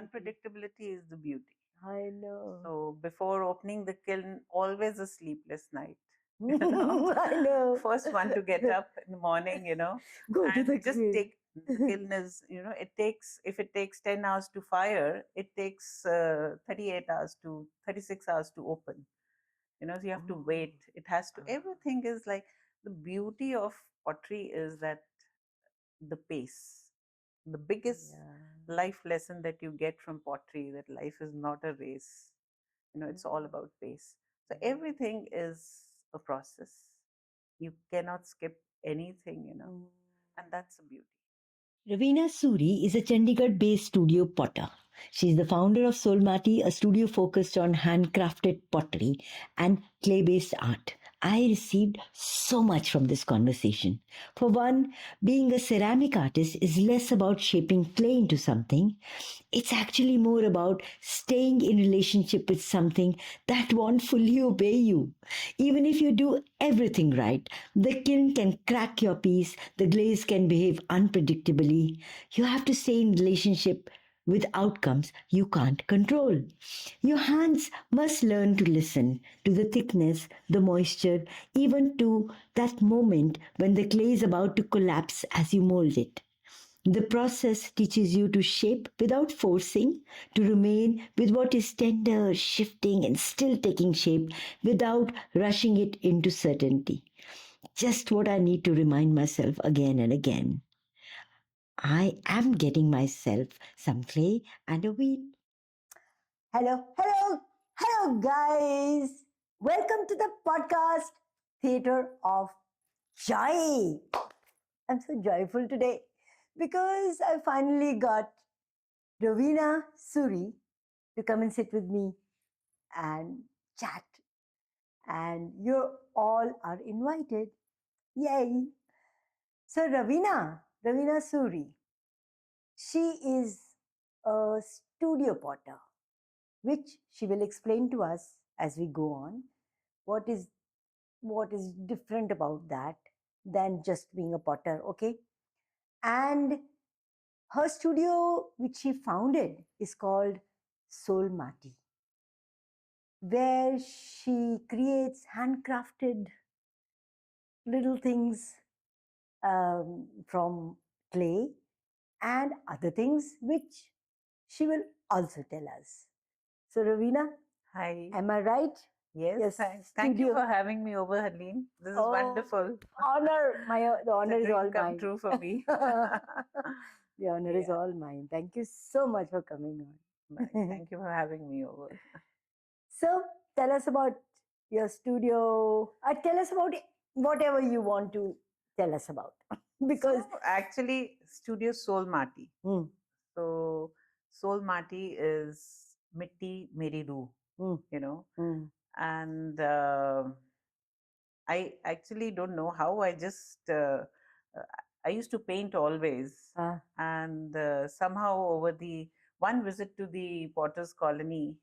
unpredictability is the beauty. I know. So before opening the kiln, always a sleepless night. I know. First one to get up in the morning, Go to the and just kiln. take the kiln is, it takes, if it takes 10 hours to fire, it takes 38 hours to 36 hours to open. So you have to wait. It has to, everything is like, the beauty of pottery is that the pace. The biggest life lesson that you get from pottery, that life is not a race. It's all about pace. So everything is a process. You cannot skip anything, and that's a beauty. Raveena Suri is a Chandigarh-based studio potter. She's the founder of Soulmaatee, a studio focused on handcrafted pottery and clay-based art. I received so much from this conversation. For one, being a ceramic artist is less about shaping clay into something. It's actually more about staying in relationship with something that won't fully obey you. Even if you do everything right, the kiln can crack your piece, the glaze can behave unpredictably. You have to stay in relationship with outcomes you can't control. Your hands must learn to listen to the thickness, the moisture, even to that moment when the clay is about to collapse as you mold it. The process teaches you to shape without forcing, to remain with what is tender, shifting, and still taking shape without rushing it into certainty. Just what I need to remind myself again and again. I am getting myself some clay and a wheel. Hello, guys. Welcome to the podcast, Theatre of Joy. I'm so joyful today because I finally got Raveena Suri to come and sit with me and chat. And you all are invited. Yay! So Raveena Suri, she is a studio potter, which she will explain to us as we go on. What is different about that than just being a potter, okay? And her studio, which she founded, is called Soulmaatee, where she creates handcrafted little things from clay and other things, which she will also tell us. So, Raveena, Hi. am I right? Yes, thanks. Thank you for having me over, Harleen. This is wonderful. Honor, the honor is all come mine. true for me. The honor is all mine. Thank you so much for coming on. Thank you for having me over. So, tell us about your studio. Tell us about whatever you want to tell us about. Because actually, Studio Soulmaatee. So, Soulmaatee is Mitti Meri Rooh, and I actually don't know how. I used to paint always, and somehow over the one visit to the Potter's Colony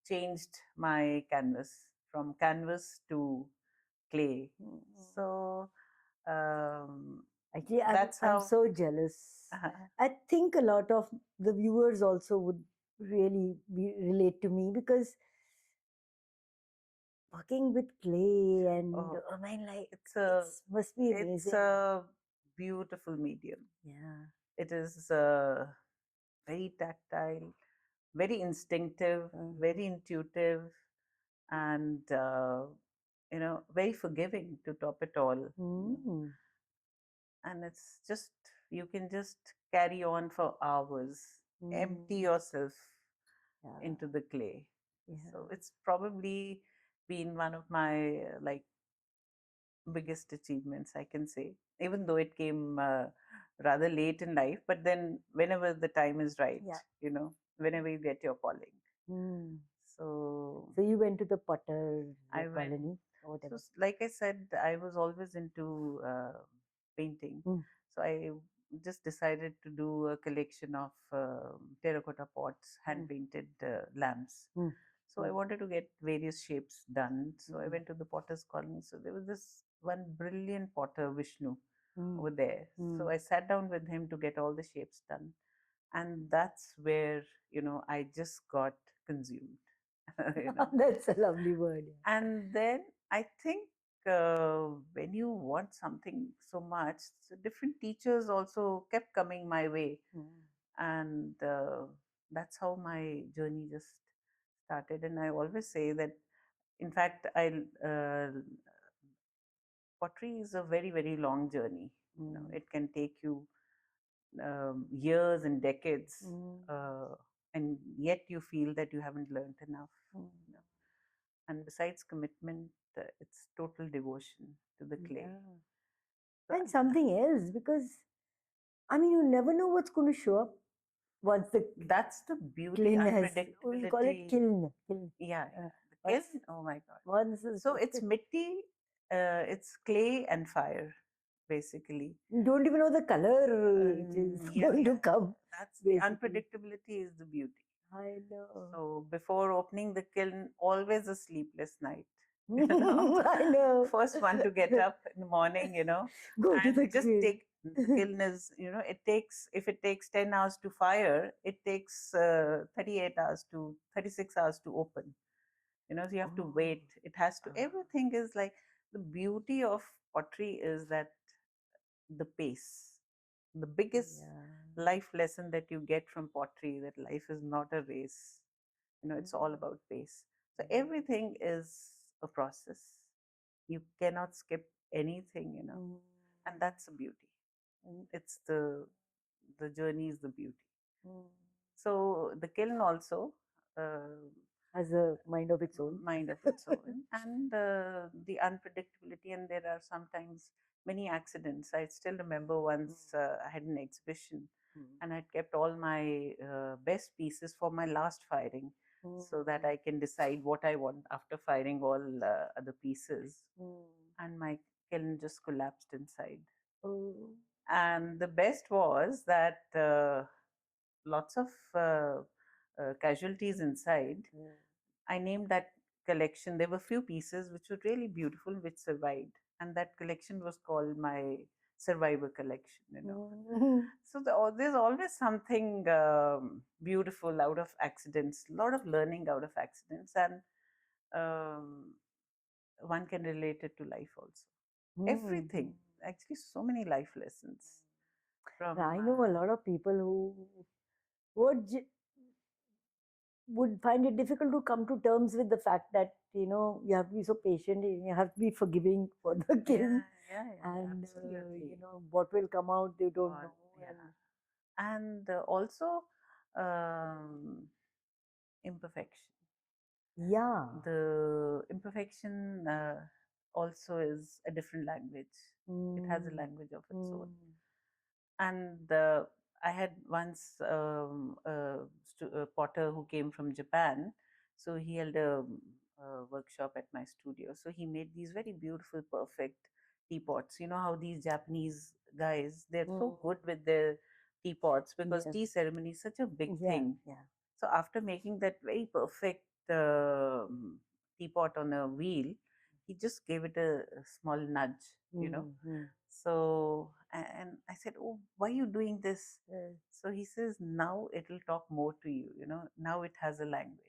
changed my canvas from canvas to clay. So actually, that's how. I'm so jealous. I think a lot of the viewers also would really relate to me, because working with clay and I mean, like, it must be amazing. It's a beautiful medium. Yeah, it is very tactile, very instinctive, very intuitive, and very forgiving to top it all. And it's just, you can just carry on for hours, empty yourself into the clay. So it's probably been one of my biggest achievements, I can say, even though it came rather late in life. But then whenever the time is right, whenever you get your calling. So you went to the Potter Colony or whatever. So, like I said, I was always into painting. So I just decided to do a collection of terracotta pots, hand painted lamps. So I wanted to get various shapes done. So I went to the Potter's Colony. So there was this one brilliant potter, Vishnu, over there. So I sat down with him to get all the shapes done. and that's where I just got consumed. you know That's a lovely word. and then I think when you want something so much, so different teachers also kept coming my way, and that's how my journey just started. And I always say that, in fact, I pottery is a very, very long journey. It can take you years and decades, and yet you feel that you haven't learned enough. And besides commitment, it's total devotion to the clay. So And something else, because I mean, you never know what's going to show up once the that's the beauty, kiln has. unpredictability. We call it kiln. Yeah, Uh, the kiln. once- Oh my God. Once So it's mitti, it's clay and fire, basically. you don't even know the color which is Yeah, going to yeah. come. That's the basically. unpredictability is the beauty. I know. So before opening the kiln, always a sleepless night. I know. First one to get up in the morning, Go to and the just kiln. take the kiln is, it takes, if it takes 10 hours to fire, it takes 38 hours to 36 hours to open. So you have to wait. It has to, everything is like, the beauty of pottery is that the pace. The biggest life lesson that you get from pottery, that life is not a race. It's all about pace. So everything is a process. You cannot skip anything, and that's the beauty. It's the journey is the beauty. So the kiln also has a mind of its own. Mind of its own, and the unpredictability. And there are sometimes many accidents. I still remember once I had an exhibition, and I'd kept all my best pieces for my last firing, so that I can decide what I want after firing all other pieces. And my kiln just collapsed inside. And the best was that lots of casualties inside. I named that collection. There were few pieces which were really beautiful, which survived, and that collection was called my survivor collection. So there's always something beautiful out of accidents. A lot of learning out of accidents, and um, one can relate it to life also. Everything, actually, so many life lessons. From I know a lot of people who would find it difficult to come to terms with the fact that you have to be so patient and you have to be forgiving for the kiln, and what will come out they don't know. And also imperfection. Yeah, The imperfection also is a different language. It has a language of its own. And I had once a potter who came from Japan. So he held a workshop at my studio. So he made these very beautiful, perfect teapots. You know how these Japanese guys, they're so good with their teapots, because tea ceremony is such a big thing. So after making that very perfect teapot on a wheel, he just gave it a small nudge. So, and I said, "Oh, why are you doing this?" So he says, "Now it will talk more to you. Now it has a language."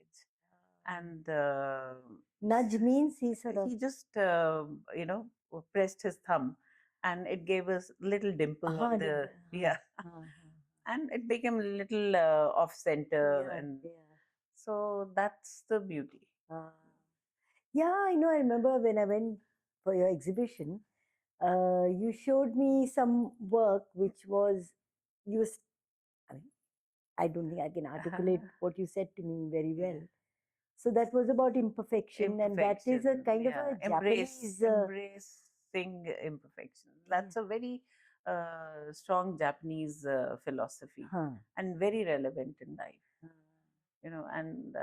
And nudge means he just pressed his thumb, and it gave us little dimple on the and it became a little off center, and so that's the beauty. Yeah, I know. I remember when I went for your exhibition, you showed me some work which was used. I don't think I can articulate what you said to me very well. So that was about imperfection, and that is a kind of a Japanese embracing imperfection. That's a very strong Japanese philosophy, and very relevant in life. And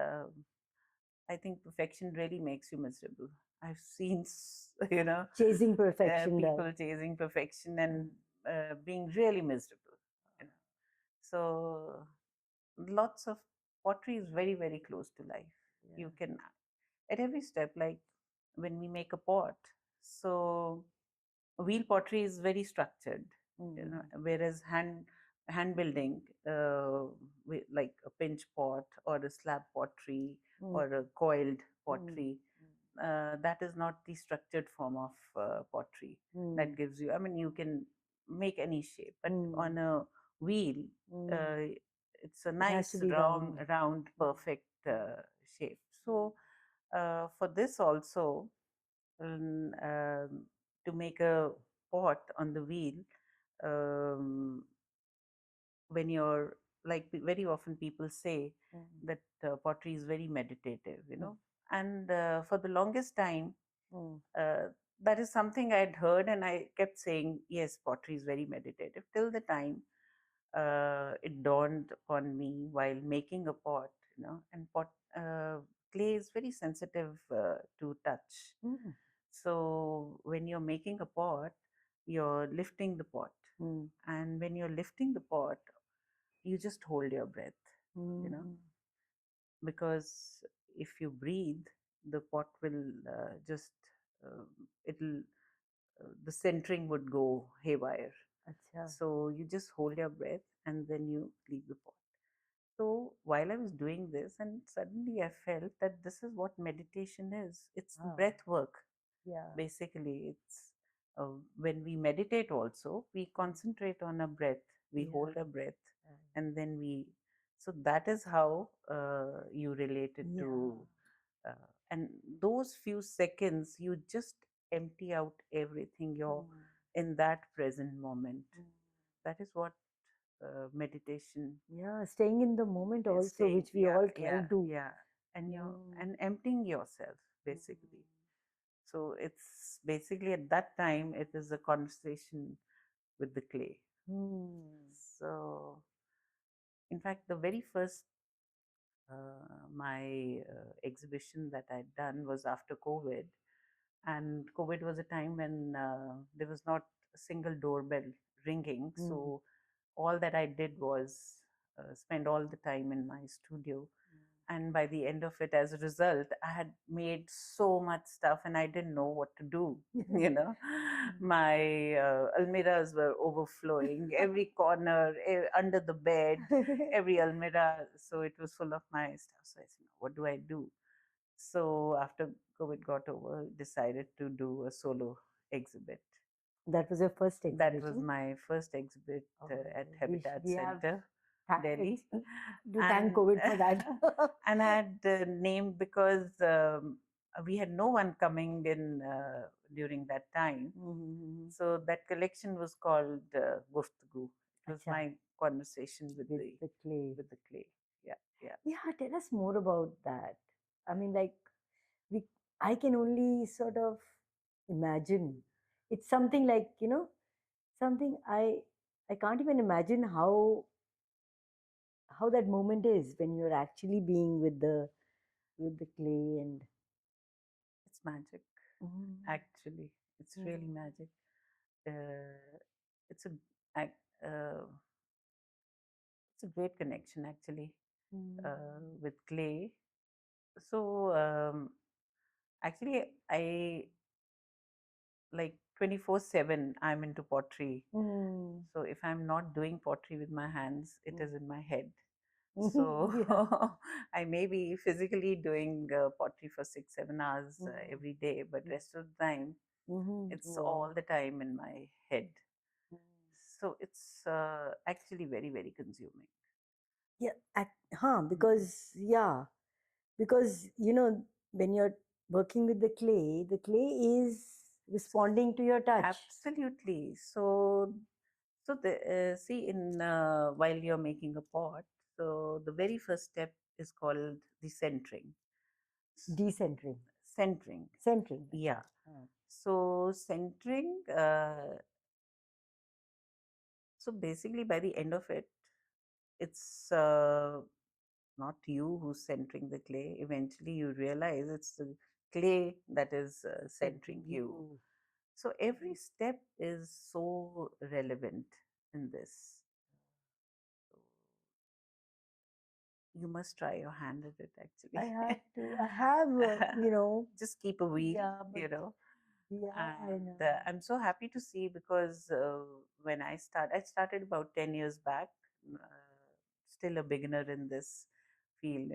I think perfection really makes you miserable. I've seen, chasing perfection, people chasing perfection and being really miserable. So lots of pottery is very, very close to life. You can, at every step, like when we make a pot, so wheel pottery is very structured, whereas hand hand building, with like a pinch pot or a slab pottery or a coiled pottery, that is not the structured form of pottery that gives you. I mean, you can make any shape, but on a wheel, it's a It has to nice be round, perfect shape. So for this also, to make a pot on the wheel, um, when you're like very often people say that pottery is very meditative, and for the longest time, uh, that is something I'd heard, and I kept saying, yes, pottery is very meditative, till the time it dawned upon me while making a pot, and uh, clay is very sensitive to touch. So when you're making a pot, you're lifting the pot, and when you're lifting the pot, you just hold your breath, because if you breathe, the pot will just uh, it'll the centering would go haywire. Acha. So you just hold your breath and then you leave the pot. So while I was doing this, and suddenly I felt that this is what meditation is. It's breath work. Yeah. Basically, it's when we meditate also, we concentrate on a breath, we hold a breath, and then so that is how you relate it to, and those few seconds, you just empty out everything. You're in that present moment. That is what meditation. Yeah, staying in the moment is also, saying. which we all try to. Yeah, and you're and emptying yourself basically. So it's basically at that time it is a conversation with the clay. So in fact, the very first my exhibition that I'd done was after COVID, and COVID was a time when there was not a single doorbell ringing. So all that I did was spend all the time in my studio. And by the end of it, as a result, I had made so much stuff and I didn't know what to do. My almiras were overflowing, every corner, under the bed, every almira. So it was full of my stuff. So I said, what do I do? So after COVID got over, decided to do a solo exhibit. That was your first exhibition? That was my first exhibit at Habitat we have Center, Delhi. to thank COVID for that. And I had named because we had no one coming in during that time. So that collection was called Guftgu. It was Acha. my conversation with the clay. With the clay. Yeah, yeah. Yeah, tell us more about that. I mean, like, I can only sort of imagine. It's something like, something I can't even imagine how that moment is when you're actually being with the clay and It's magic. Actually, it's really magic. It's a uh, it's a great connection actually with clay. So actually, I like 24/7. I'm into pottery. So if I'm not doing pottery with my hands, it is in my head. So I may be physically doing pottery for 6-7 hours every day, but rest of the time it's all the time in my head. So it's actually very, very consuming. Yeah, because when you're working with the clay is responding to your touch. Absolutely. So the see in while you're making a pot, so the very first step is called the centering. Decentering. Centering. Centering. Yeah. So centering. So basically, by the end of it, it's not you who's centering the clay. Eventually, you realize it's the clay that is centering you. So every step is so relevant in this. You must try your hand at it actually. I have to. I have, Just keep a wheel, Yeah, but Yeah, I And know. I'm so happy to see, because when I started about 10 years back, still a beginner in this field,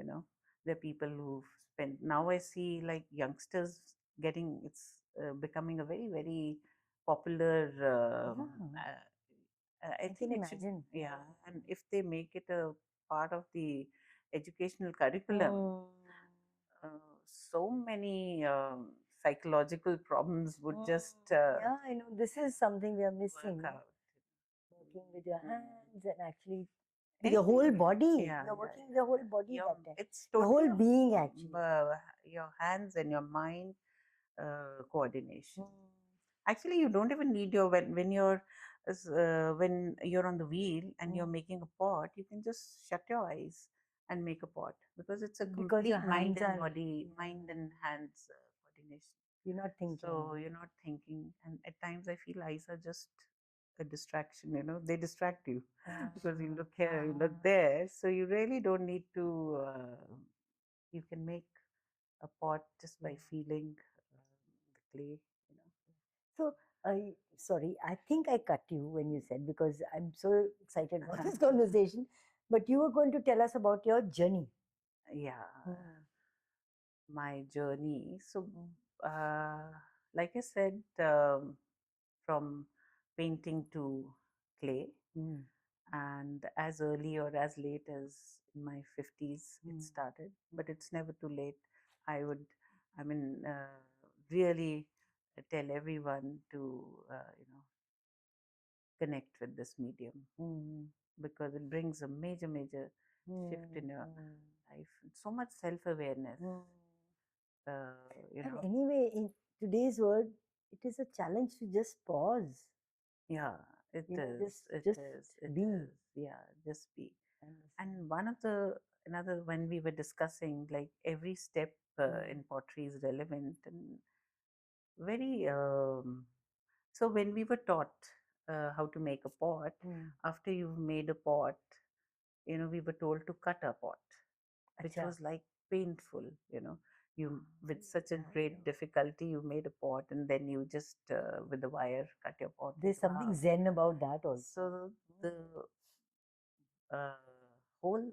There are people who've spent, now I see like youngsters getting, it's becoming a very, very popular. I I can think it should, imagine. yeah. And if they make it a part of the educational curriculum, Mm. so many psychological problems would just Yeah, I know. This is something we are work missing. out. Working with your Mm. hands and actually with your whole Anything, body. yeah, You're yeah, working with your whole body your, that time. it's Your totally whole being actually. your hands and your mind coordination. Mm. Actually, you don't even need your, when you're on the wheel and you're Mm. making a pot, you can just shut your eyes and make a pot, because it's a Because your complete mind hands and are, body, mind yeah, and hands coordination. you're not thinking. So you're not thinking, and at times I feel eyes are just a distraction. They distract you because you look here, you look there. So you really don't need to. You can make a pot just by feeling the clay. You know. So, sorry, I think I cut you when you said, because I'm so excited about this conversation. But you were going to tell us about your journey. Yeah, Mm. my journey. So, Mm. uh, like I said, from painting to clay, Mm. and as early or as late as in my 50s it started, but it's never too late. I would, I mean, really tell everyone to connect with this medium, because it brings a major, major shift in your life. So much self-awareness, you And know. anyway, in today's world, it is a challenge to just pause. Yeah, it You know, is, it just is, it be. is. Yeah, just be. And And one of the another, when we were discussing, like every step in pottery is relevant and very. So when we were taught how to make a pot, after you've made a pot, we were told to cut a pot, which Acha. was like painful. You, with such a Yeah, great difficulty, you made a pot, and then you just with the wire cut your pot there's into something half. zen about that also. So the uh, whole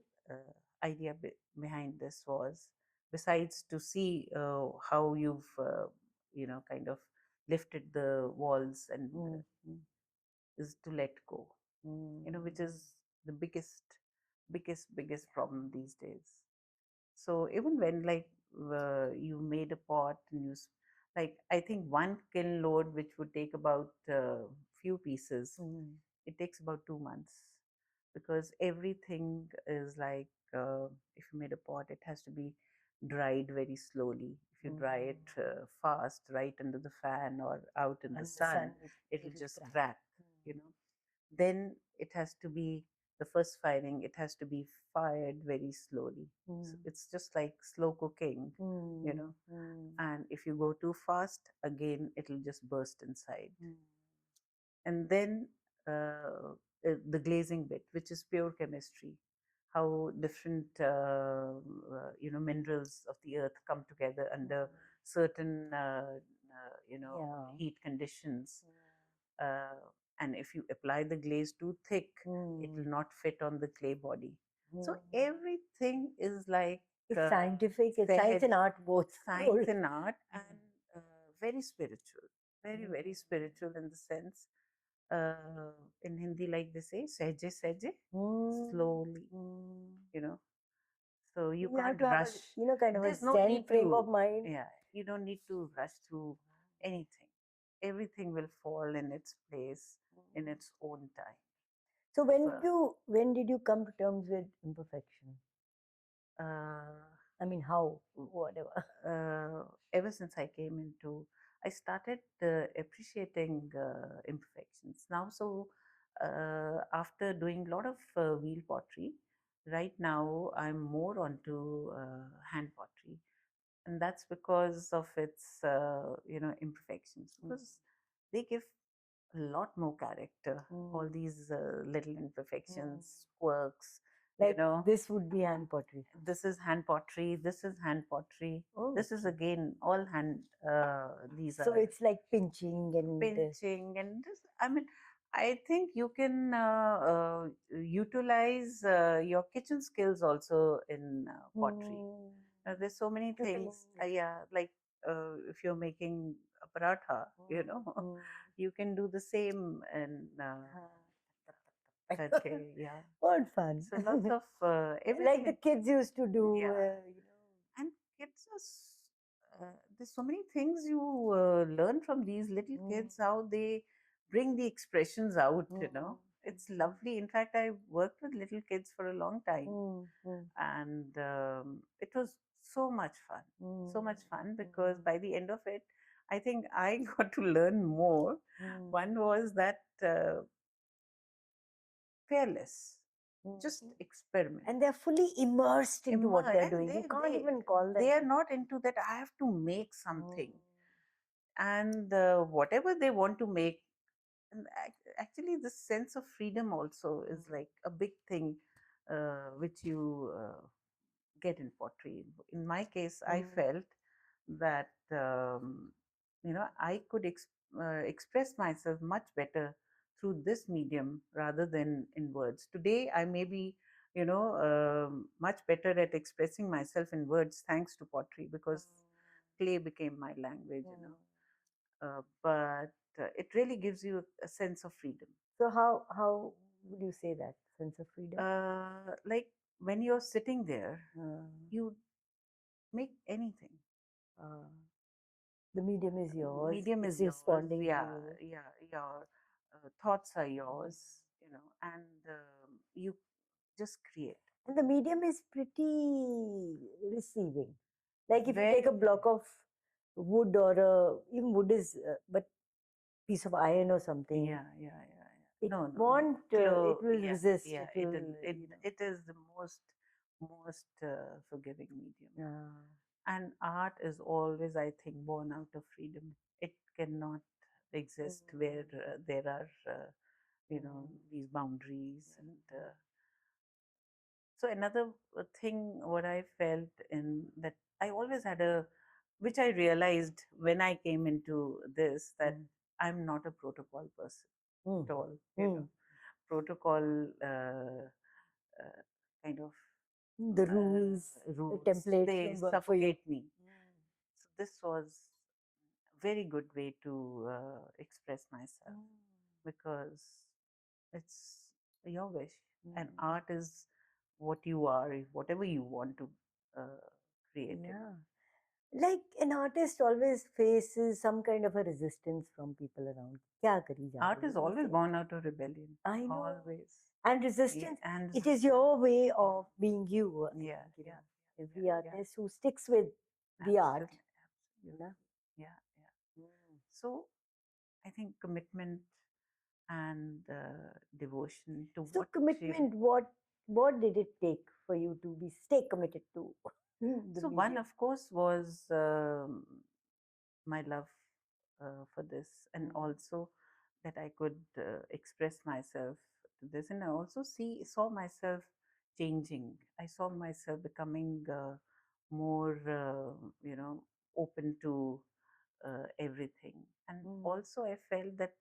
idea behind this was, besides to see how you've kind of lifted the walls, and is to let go, which is the biggest problem these days. So even when, like, you made a pot and like, I think one kiln load, which would take about few pieces, it takes about 2 months, because everything is like, if you made a pot, it has to be dried very slowly. If you dry it fast, right under the fan or out in the sun, it'll just crack. Then it has to be, the first firing, it has to be fired very slowly. So it's just like slow cooking, and if you go too fast, again it'll just burst inside. And then the glazing bit, which is pure chemistry, how different minerals of the earth come together under certain heat conditions, uh, and if you apply the glaze too thick, it will not fit on the clay body. So everything is like It's scientific, it's science and art both. science and art, and very spiritual, very, very spiritual, in the sense, in Hindi, like they say, "Sehje sehje," slowly, you know. So you You have can't to have a, rush. kind of a There's no zen need frame to, of mind. yeah, you don't need to rush through anything. Everything will fall in its place in its own time. So when So, did you come to terms with imperfection? I mean, how? Whatever. ever since I came into, I started appreciating imperfections. Now, so after doing a lot of wheel pottery, right now I'm more onto hand pottery, and that's because of its imperfections, because they give a lot more character. All these little imperfections, quirks, Like know, this would be hand pottery. this is hand pottery, this is hand pottery, Oh, this is again all hand. These so are it's like pinching and pinching, and this, I mean, I think you can utilize your kitchen skills also in pottery. There's so many things. Yeah, like if you're making a paratha, you can do the same in Karke, yeah. What fun. So lots of Like the everything. kids used to do, Yeah. And kids are, there's so many things you learn from these little kids, how they bring the expressions out, It's lovely. In fact, I worked with little kids for a long time, and it was so much fun. So much fun, because by the end of it, I think I got to learn more. One was that fearless, just experiment. And they're fully immersed into what they're And doing. You can't even call them. they are not into that I have to make something, and whatever they want to make. And actually, this sense of freedom also is like a big thing, which you get in pottery. In my case, I felt that I could express myself much better through this medium rather than in words. Today, I may be much better at expressing myself in words thanks to pottery, because clay became my language. But it really gives you a sense of freedom. So how would you say that sense of freedom? Like when you're sitting there, you make anything. The medium is yours. Medium It's is yours. responding to Yeah, you. yeah. Your thoughts are yours, and you just create. And the medium is pretty receiving. Like if you Very take a block of wood or even wood is, but piece of iron or something. Yeah. It No. won't. It will Yeah, resist. yeah. It will. It is the most forgiving medium. Yeah. And art is always, I think, born out of freedom. It cannot exist where there are these boundaries. And so another thing what I felt in that, I always had which I realized when I came into this, that I'm not a protocol person at all. Protocol kind of The rules, rules, the templates they don't work for you. suffocate me. So this was very good way to express myself, because it's your wish, and art is what you are, whatever you want to create. Yeah. Like an artist always faces some kind of a resistance from people around. Kya kari ja Art rahi is hai? always born out of rebellion. I know. Always. And resistance, And it is your way of being you. I Yeah, think, yeah, Every yeah. artist who sticks with the art. Absolutely. Yeah. So I think commitment and devotion to So what commitment, what did it take for you to stay committed to the So one, medium? of course, was my love for this, and also that I could express myself to this, and I also saw myself changing. I saw myself becoming more, open to everything, and also I felt that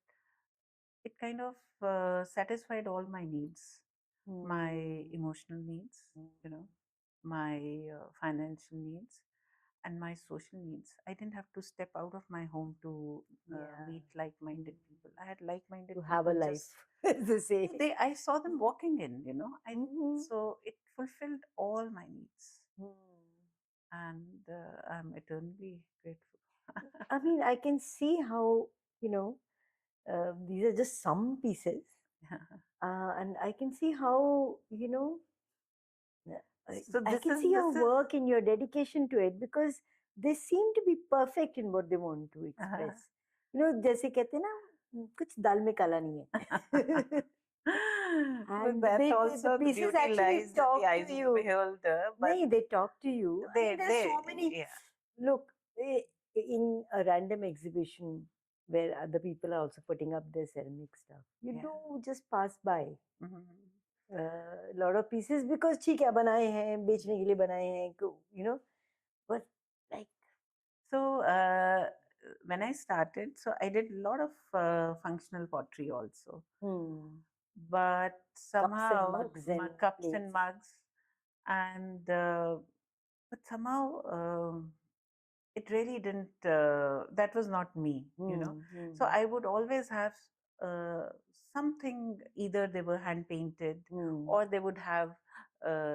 it kind of satisfied all my needs, my emotional needs, my financial needs, and my social needs. I didn't have to step out of my home to meet like-minded people. I had like-minded To people. have a life, as they say. I saw them walking in, so it fulfilled all my needs, and I'm eternally grateful. I mean, I can see how, these are just some pieces. And I can see how, So I can see your work and your dedication to it, because they seem to be perfect in what they want to express. जैसे कहते हैं ना, कुछ दाल में काला नहीं है. But that also, the pieces beauty actually lies in talk the eyes to of you. the beholder. But No, they talk to you. I mean, there's so many. yeah. Look, in a random exhibition where other people are also putting up their ceramic stuff, you do just pass by. a lot of pieces because ठीक है बनाए हैं बेचने के लिए बनाए हैं you know but like So when I started, so I did a lot of functional pottery also, but cups and somehow mugs and cups and plates. mugs, and but somehow it really didn't. That was not me, you know. So I would always have uh, something. Either they were hand painted, or they would have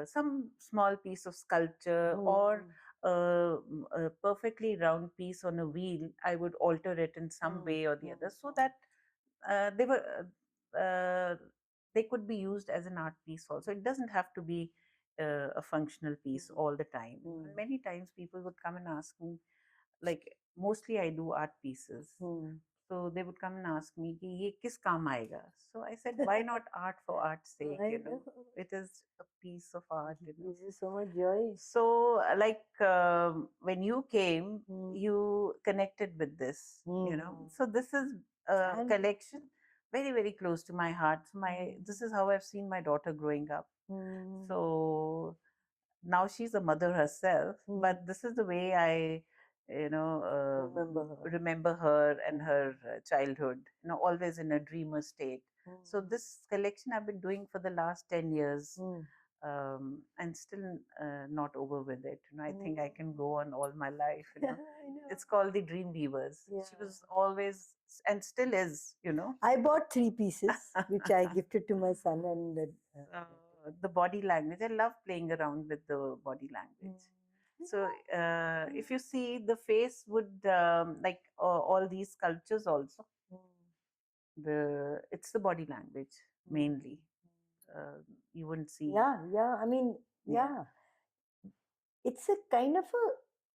some small piece of sculpture, or a perfectly round piece on a wheel. I would alter it in some way or the other, so that they were they could be used as an art piece also. It doesn't have to be a functional piece all the time. And many times people would come and ask me, like mostly I do art pieces. So they would come and ask me, कि ये किस काम आएगा? So I said, why not art for art's sake? I You know, know. it is a piece of art. You know. Gives you so much joy. So, like when you came, you connected with this. You know, so this is a And- collection very very close to my heart. So my this is how I've seen my daughter growing up. So now she's a mother herself, but this is the way I, you know, remember her and her childhood. You know, always in a dreamer state. So this collection I've been doing for the last 10 years. And still not over with it. You know, I think I can go on all my life. You know, I know. it's called the Dream Weavers. She Yeah. was always and still is. You know, I bought 3 pieces, which I gifted to my son, and the body language. I love playing around with the body language. So if you see, the face would like all these sculptures also. It's the body language mainly. You wouldn't see. yeah. I mean, yeah. It's a kind of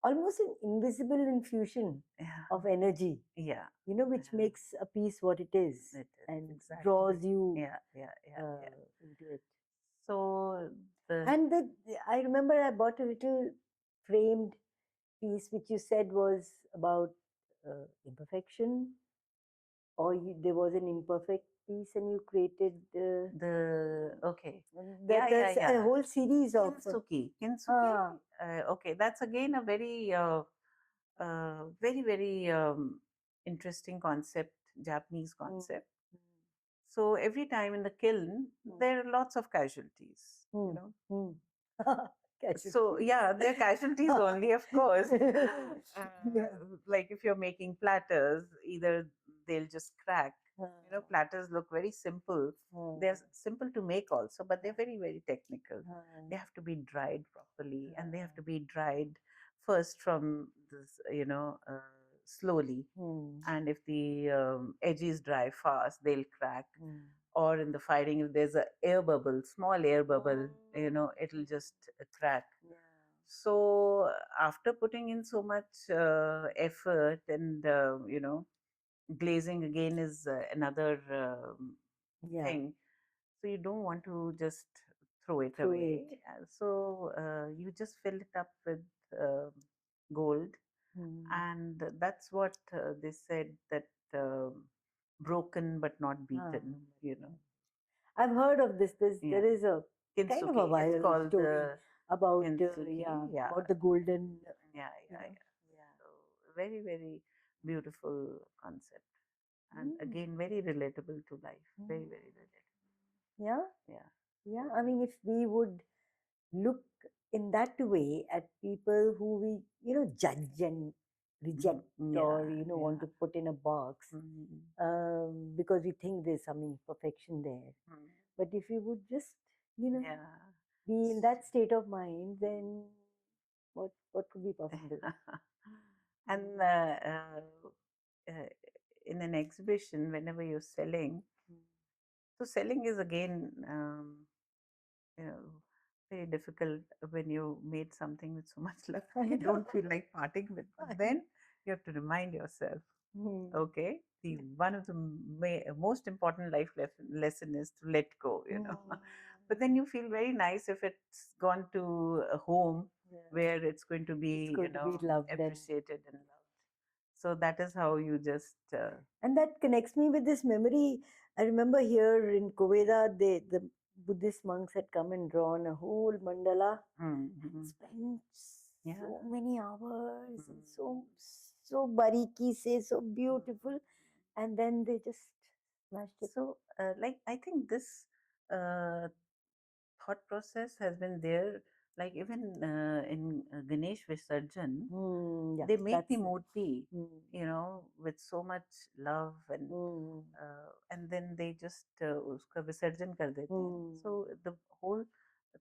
almost an invisible infusion Yeah. of energy. Yeah. You know, which makes a piece what it is, and exactly. draws you Yeah. into it. So And I remember I bought a little framed piece which you said was about imperfection, or there was an imperfect piece and you created okay. there's a whole series of Kintsugi. Okay, that's again a very very interesting concept, Japanese concept. So every time in the kiln, there are lots of casualties. You know. So yeah, they're casualties only, of course. Like if you're making platters, either they'll just crack. You know, platters look very simple. They're simple to make also, but they're very very technical. They have to be dried properly, and they have to be dried first from this, you know, slowly. And if the edges dry fast, they'll crack. Or in the firing, if there's a air bubble, small air bubble, you know, it'll just crack. So after putting in so much effort, and you know, glazing again is another thing. So you don't want to just throw it away. So you just fill it up with gold, and that's what they said, that broken but not beaten. You know, I've heard of this. There is a kind of a Kintsugi. It's viral called story about Kintsugi. about the golden. Yeah. So very very beautiful concept, and again very relatable to life. Very very relatable. Yeah. I mean, if we would look in that way at people who we judge and reject, or want to put in a box, because we think there's some imperfection there. But if you would just be in that state of mind, then what could be possible? And in an exhibition, whenever you're selling, so selling is again you know, very difficult when you made something with so much love. You don't feel like parting with, but then you have to remind yourself, okay, the one of the most important life lesson is to let go. You know, but then you feel very nice if it's gone to a home where it's going to be loved appreciated and loved. So that is how you just and that connects me with this memory. I remember here in Koveda, Buddhist monks had come and drawn a whole mandala, Mm-hmm. spent Yeah. so many hours, and so bariki say, so beautiful, and then they just smashed it. So, like, I think this uh, thought process has been there. Like even in Ganesh Visarjan, Yeah, they make the that's it. murti, Mm. with so much love, and then they just uska visarjan kar dete hain. So the whole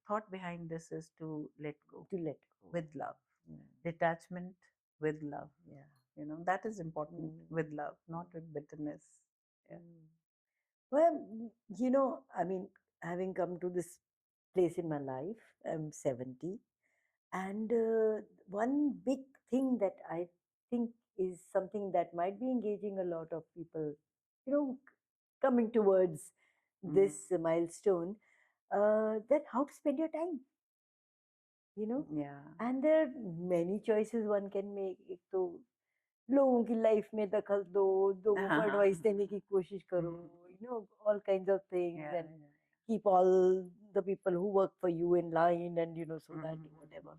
thought behind this is to let go To let go. with love, detachment with love. Yeah. That is important, with love, not with bitterness. Yeah. Well, I mean, having come to this place in my life, I'm 70. And one big thing that I think is something that might be engaging a lot of people, coming towards this milestone, that how to spend your time, Yeah. and there are many choices one can make. एक तो लोगों की life में दखल दो, लोगों को advice देने की कोशिश करो, all kinds of things, Yeah, and keep all the people who work for you in line, and so that whatever.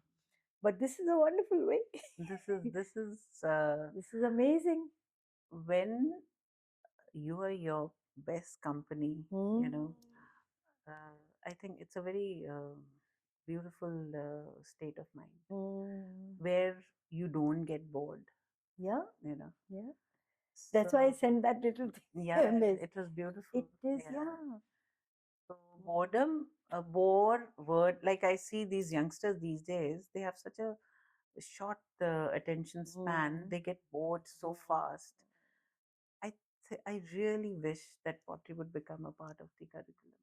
But this is a wonderful way. This is This is amazing. when you are your best company. I think it's a very beautiful state of mind where you don't get bored. Yeah. You know. Yeah. That's why I So, sent that little thing. yeah, Miss. it was beautiful. It is, Yeah. yeah. So boredom, a bore word. Like I see these youngsters these days, they have such a short attention span. They get bored so fast. I really wish that pottery would become a part of the curriculum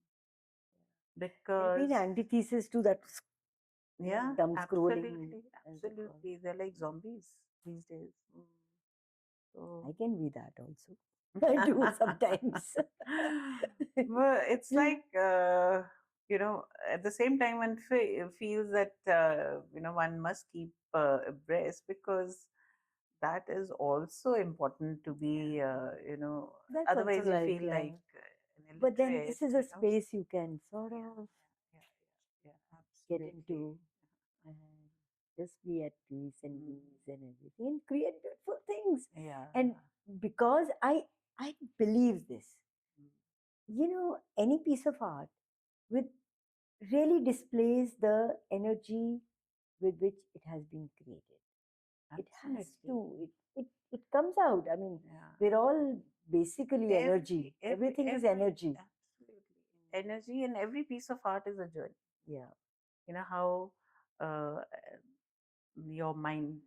It'll be because an antithesis to that yeah, dumb scrolling. absolutely, they're like zombies these days. So I can be that also. I do sometimes. well, it's like at the same time one feels that one must keep abreast because that is also important to be That's otherwise also you life, feel yeah. like an But then illiterate, this is a space you can sort Yeah, of yeah, get absolutely. into and just be at peace and ease and everything and create beautiful things. Yeah. And because I believe this, any piece of art with really displays the energy with which it has been created. It has to. It comes out. I mean, we're all basically energy. Everything is energy. Absolutely. Energy, and every piece of art is a journey. Yeah. You know how your mind,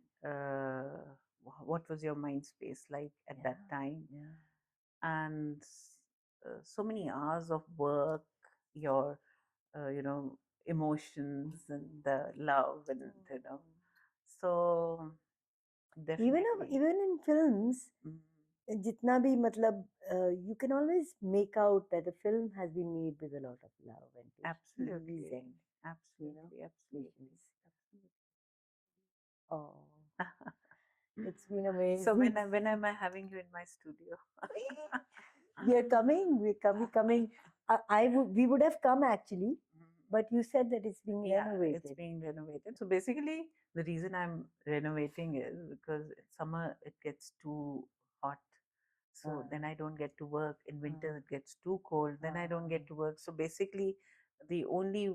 what was your mind space like at that time? Yeah. And so many hours of work, your, emotions and the love, and, so definitely. Even in films, Mm. जितना भी मतलब, you can always make out that the film has been made with a lot of love and patience. Absolutely. And, Absolutely. Absolutely. oh, it's been amazing. So when am I having you in my studio? We are coming. We're coming. We would have come actually, but you said that it's being renovated. It's being renovated. So basically, the reason I'm renovating is because in summer it gets too hot. So then I don't get to work. In winter it gets too cold. Then I don't get to work. So basically, the only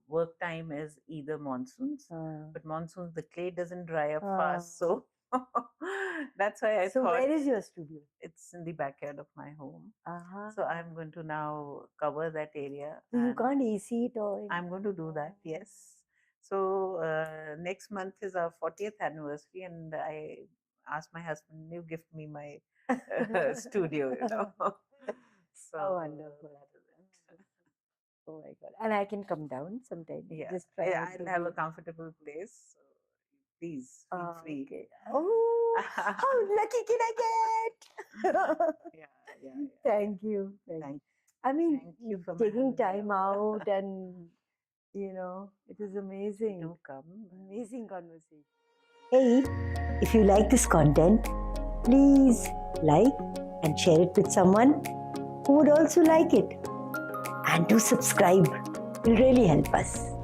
work time is either monsoons. But monsoons, the clay doesn't dry up fast. So that's why I So thought. where is your studio? It's in the backyard of my home. So I'm going to now cover that area. So you can't AC it or anything? I'm going to do that, yes. So next month is our 40th anniversary, and I asked my husband, you gift me my studio, So oh, wonderful. Oh my God. And I can come down sometime. Yeah, Just try my I'll have a studio. comfortable place. So please feel free. Okay. Oh, how lucky can I get? Yeah. Thank you. Thank I mean, thank you for taking having time me. out, and it is amazing. Do come. Amazing conversation. Hey, if you like this content, please like and share it with someone who would also like it. and do subscribe. It will really help us.